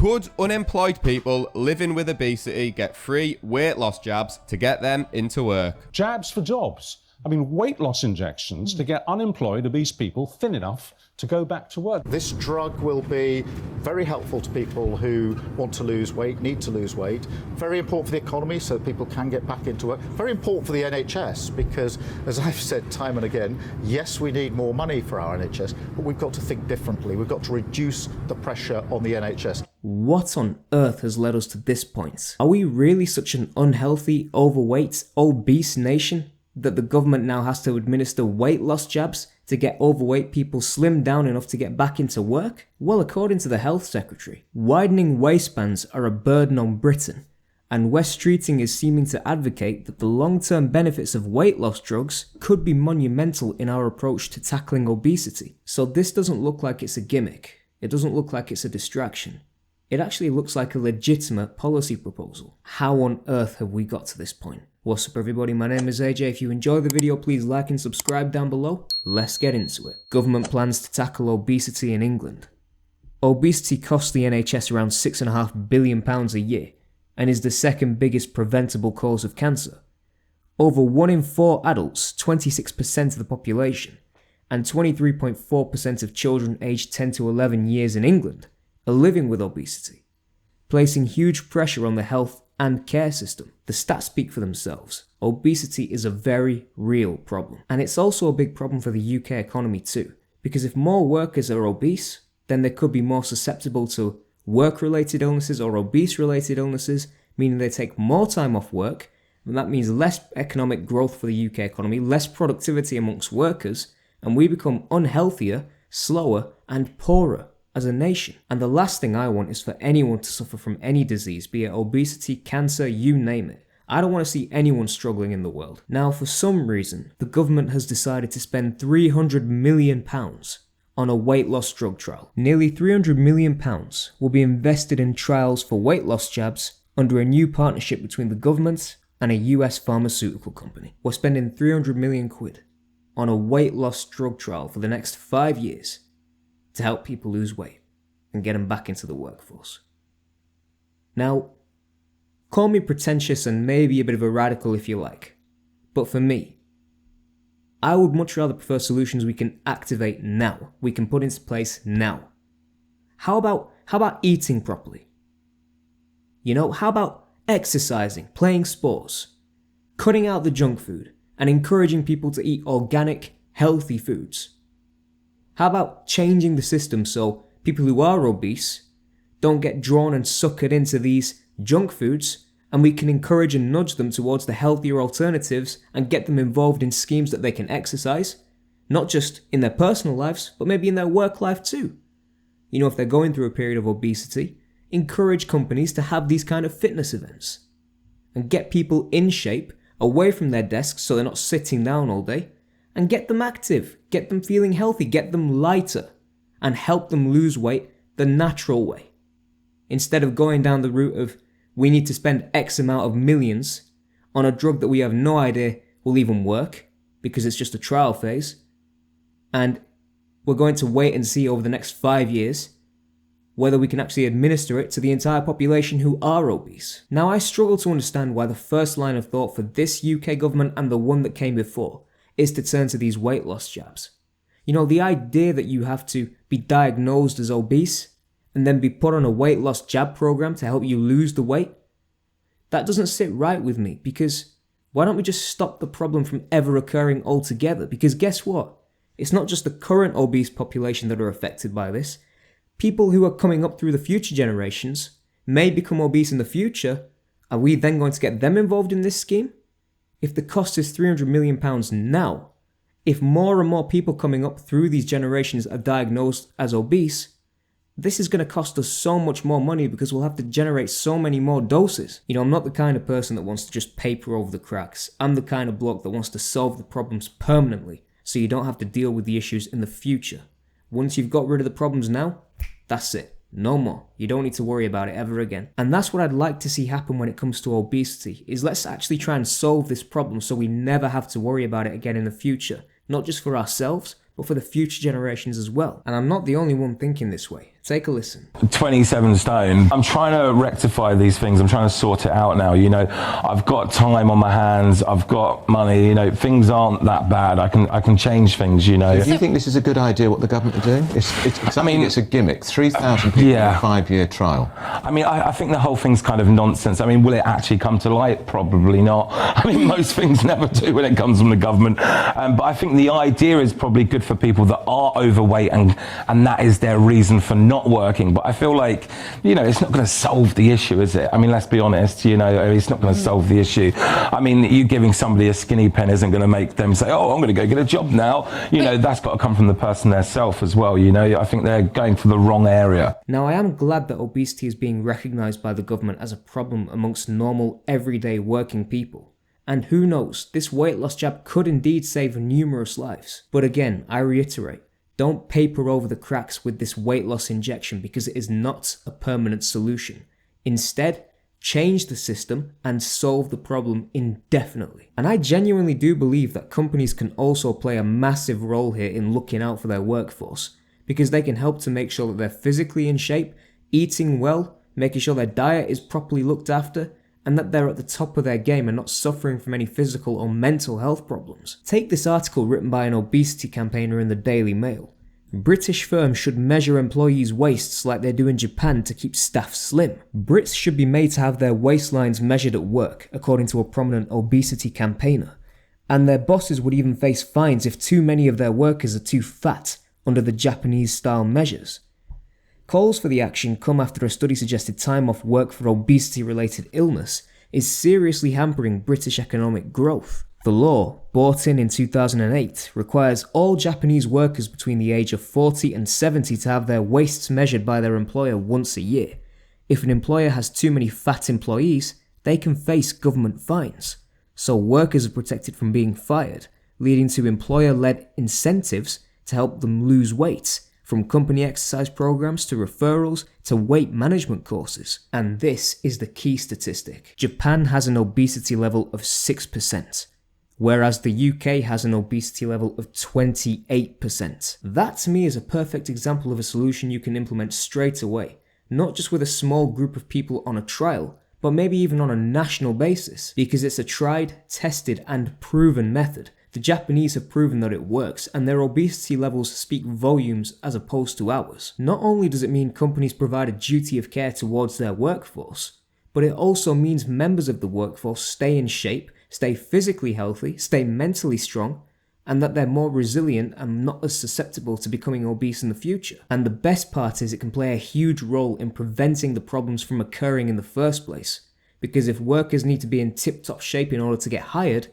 Could unemployed people living with obesity get free weight loss jabs to get them into work? Jabs for jobs. I mean, weight loss injections to get unemployed, obese people thin enough to go back to work. This drug will be very helpful to people who want to lose weight, need to lose weight. Very important for the economy so that people can get back into work. Very important for the NHS because, as I've said time and again, yes, we need more money for our NHS, but we've got to think differently. We've got to reduce the pressure on the NHS. What on earth has led us to this point? Are we really such an unhealthy, overweight, obese nation that the government now has to administer weight loss jabs to get overweight people slimmed down enough to get back into work? Well, according to the Health Secretary, widening waistbands are a burden on Britain, and Wes Streeting is seeming to advocate that the long-term benefits of weight loss drugs could be monumental in our approach to tackling obesity. So this doesn't look like it's a gimmick. It doesn't look like it's a distraction. It actually looks like a legitimate policy proposal. How on earth have we got to this point? What's up everybody, my name is AJ. If you enjoyed the video, please like and subscribe down below. Let's get into it. Government plans to tackle obesity in England. Obesity costs the NHS around £6.5 billion a year and is the second biggest preventable cause of cancer. Over 1 in 4 adults, 26% of the population, and 23.4% of children aged 10 to 11 years in England are living with obesity, placing huge pressure on the health and care system. The stats speak for themselves. Obesity is a very real problem. And it's also a big problem for the UK economy too, because if more workers are obese, then they could be more susceptible to work-related illnesses or obese-related illnesses, meaning they take more time off work, and that means less economic growth for the UK economy, less productivity amongst workers, and we become unhealthier, slower, and poorer as a nation. And the last thing I want is for anyone to suffer from any disease, be it obesity, cancer, you name it. I don't want to see anyone struggling in the world. Now, for some reason, the government has decided to spend £300 million on a weight loss drug trial. Nearly £300 million will be invested in trials for weight loss jabs under a new partnership between the government and a US pharmaceutical company. We're spending 300 million quid on a weight loss drug trial for the next 5 years to help people lose weight and get them back into the workforce. Now, call me pretentious and maybe a bit of a radical if you like, but for me, I would much rather prefer solutions we can activate now, we can put into place now. How about eating properly? How about exercising, playing sports, cutting out the junk food, and encouraging people to eat organic, healthy foods? How about changing the system so people who are obese don't get drawn and suckered into these junk foods, and we can encourage and nudge them towards the healthier alternatives and get them involved in schemes that they can exercise, not just in their personal lives, but maybe in their work life too. If they're going through a period of obesity, encourage companies to have these kind of fitness events and get people in shape away from their desks so they're not sitting down all day, and get them active, get them feeling healthy, get them lighter, and help them lose weight the natural way. Instead of going down the route of, we need to spend X amount of millions on a drug that we have no idea will even work, because it's just a trial phase, and we're going to wait and see over the next 5 years whether we can actually administer it to the entire population who are obese. Now, I struggle to understand why the first line of thought for this UK government and the one that came before is to turn to these weight loss jabs. The idea that you have to be diagnosed as obese and then be put on a weight loss jab program to help you lose the weight, that doesn't sit right with me, because why don't we just stop the problem from ever occurring altogether? Because guess what? It's not just the current obese population that are affected by this. People who are coming up through the future generations may become obese in the future. Are we then going to get them involved in this scheme? If the cost is £300 million now, if more and more people coming up through these generations are diagnosed as obese, this is going to cost us so much more money because we'll have to generate so many more doses. I'm not the kind of person that wants to just paper over the cracks. I'm the kind of bloke that wants to solve the problems permanently so you don't have to deal with the issues in the future. Once you've got rid of the problems now, that's it. No more. You don't need to worry about it ever again. And that's what I'd like to see happen when it comes to obesity, is let's actually try and solve this problem so we never have to worry about it again in the future. Not just for ourselves, but for the future generations as well. And I'm not the only one thinking this way. Take a listen. 27 stone. I'm trying to rectify these things. I'm trying to sort it out now. You know, I've got time on my hands. I've got money. You know, things aren't that bad. I can change things, you know. Do you think this is a good idea, what the government are doing? It's a gimmick. 3,000 people in a 5-year trial. I mean, I think the whole thing's kind of nonsense. I mean, will it actually come to light? Probably not. I mean, most things never do when it comes from the government. But I think the idea is probably good for people that are overweight and that is their reason for not working. But I feel like, you know, it's not going to solve the issue, is it? I mean, let's be honest, you know, it's not going to solve the issue. I mean, you giving somebody a skinny pen isn't going to make them say, oh, I'm going to go get a job now. You know, that's got to come from the person themselves as well, you know. I think they're going for the wrong area. Now, I am glad that obesity is being recognised by the government as a problem amongst normal, everyday working people. And who knows, this weight loss jab could indeed save numerous lives. But again, I reiterate, don't paper over the cracks with this weight loss injection because it is not a permanent solution. Instead, change the system and solve the problem indefinitely. And I genuinely do believe that companies can also play a massive role here in looking out for their workforce, because they can help to make sure that they're physically in shape, eating well, making sure their diet is properly looked after, and that they're at the top of their game and not suffering from any physical or mental health problems. Take this article written by an obesity campaigner in the Daily Mail. British firms should measure employees' waists like they do in Japan to keep staff slim. Brits should be made to have their waistlines measured at work, according to a prominent obesity campaigner. And their bosses would even face fines if too many of their workers are too fat, under the Japanese-style measures. Calls for the action come after a study suggested time off work for obesity-related illness is seriously hampering British economic growth. The law, brought in 2008, requires all Japanese workers between the age of 40 and 70 to have their waists measured by their employer once a year. If an employer has too many fat employees, they can face government fines. So workers are protected from being fired, leading to employer-led incentives to help them lose weight, from company exercise programs to referrals to weight management courses. And this is the key statistic. Japan has an obesity level of 6%, whereas the UK has an obesity level of 28%. That to me is a perfect example of a solution you can implement straight away, not just with a small group of people on a trial, but maybe even on a national basis, because it's a tried, tested and proven method. The Japanese have proven that it works, and their obesity levels speak volumes as opposed to ours. Not only does it mean companies provide a duty of care towards their workforce, but it also means members of the workforce stay in shape, stay physically healthy, stay mentally strong, and that they're more resilient and not as susceptible to becoming obese in the future. And the best part is it can play a huge role in preventing the problems from occurring in the first place, because if workers need to be in tip-top shape in order to get hired,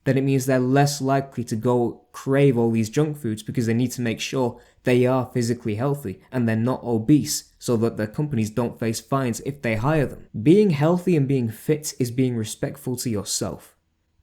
then it means they're less likely to go crave all these junk foods because they need to make sure they are physically healthy and they're not obese, so that their companies don't face fines if they hire them. Being healthy and being fit is being respectful to yourself.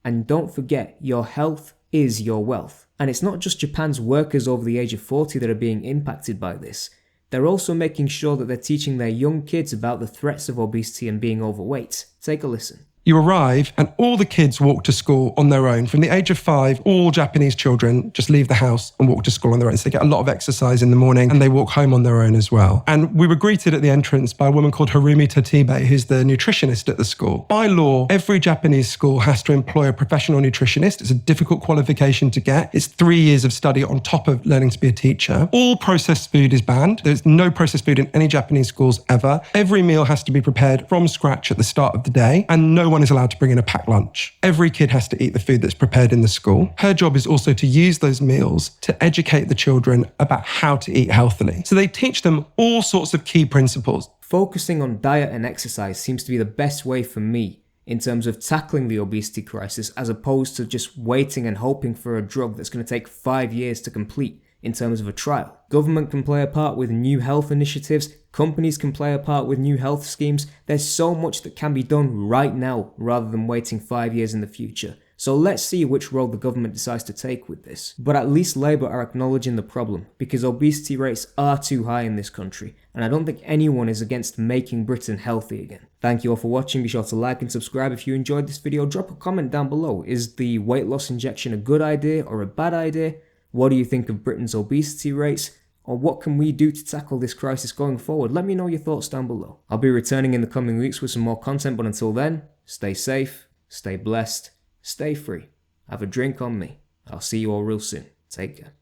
And don't forget, your health is your wealth. And it's not just Japan's workers over the age of 40 that are being impacted by this. They're also making sure that they're teaching their young kids about the threats of obesity and being overweight. Take a listen. You arrive and all the kids walk to school on their own. From the age of 5, all Japanese children just leave the house and walk to school on their own. So they get a lot of exercise in the morning and they walk home on their own as well. And we were greeted at the entrance by a woman called Harumi Tatibe, who's the nutritionist at the school. By law, every Japanese school has to employ a professional nutritionist. It's a difficult qualification to get. It's 3 years of study on top of learning to be a teacher. All processed food is banned. There's no processed food in any Japanese schools ever. Every meal has to be prepared from scratch at the start of the day, and no one is allowed to bring in a packed lunch. Every kid has to eat the food that's prepared in the school. Her job is also to use those meals to educate the children about how to eat healthily. So they teach them all sorts of key principles. Focusing on diet and exercise seems to be the best way for me in terms of tackling the obesity crisis, as opposed to just waiting and hoping for a drug that's going to take 5 years to complete in terms of a trial. Government can play a part with new health initiatives, companies can play a part with new health schemes. There's so much that can be done right now rather than waiting 5 years in the future. So let's see which road the government decides to take with this. But at least Labour are acknowledging the problem, because obesity rates are too high in this country, and I don't think anyone is against making Britain healthy again. Thank you all for watching. Be sure to like and subscribe if you enjoyed this video. Drop a comment down below. Is the weight loss injection a good idea or a bad idea? What do you think of Britain's obesity rates? Or what can we do to tackle this crisis going forward? Let me know your thoughts down below. I'll be returning in the coming weeks with some more content, but until then, stay safe, stay blessed, stay free. Have a drink on me. I'll see you all real soon. Take care.